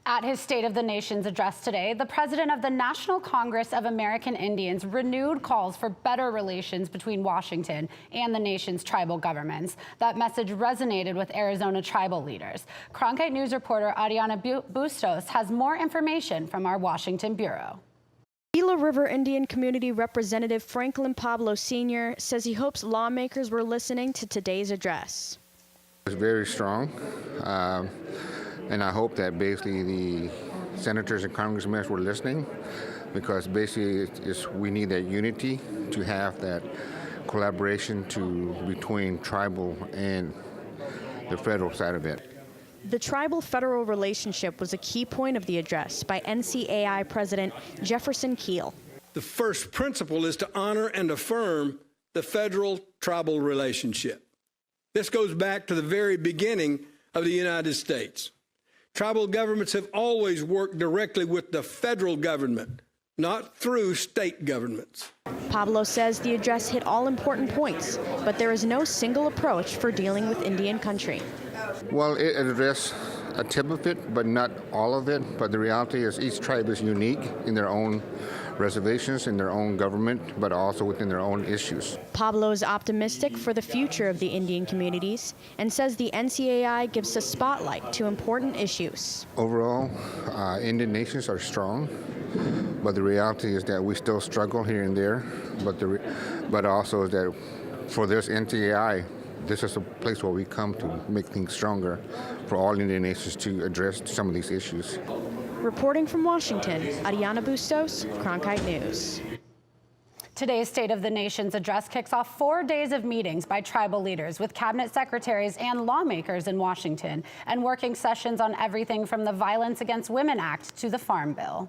At his State of the Nation's address today, the president of the National Congress of American Indians renewed calls for better relations between Washington and the nation's tribal governments. That message resonated with Arizona tribal leaders. Cronkite News reporter Ariana Bustos has more information from our Washington bureau. Gila River Indian Community Representative Franklin Pablo Sr. says he hopes lawmakers were listening to today's address. It's very strong. And I hope that basically the senators and congressmen were listening, because basically we need that unity to have that collaboration between tribal and the federal side of it. The tribal-federal relationship was a key point of the address by NCAI President Jefferson Keel. The first principle is to honor and affirm the federal-tribal relationship. This goes back to the very beginning of the United States. Tribal governments have always worked directly with the federal government, not through state governments. Pablo says the address hit all important points, but there is no single approach for dealing with Indian country. Well, it addressed a tip of it, but not all of it. But the reality is each tribe is unique in their own reservations, in their own government, but also within their own issues. Pablo is optimistic for the future of the Indian communities and says the NCAI gives a spotlight to important issues. Overall, Indian nations are strong, but the reality is that we still struggle here and there. But also is that for this NCAI, this is a place where we come to make things stronger for all Indian nations to address some of these issues. Reporting from Washington, Ariana Bustos, Cronkite News. Today's State of the Nation's address kicks off 4 days of meetings by tribal leaders with cabinet secretaries and lawmakers in Washington, and working sessions on everything from the Violence Against Women Act to the Farm Bill.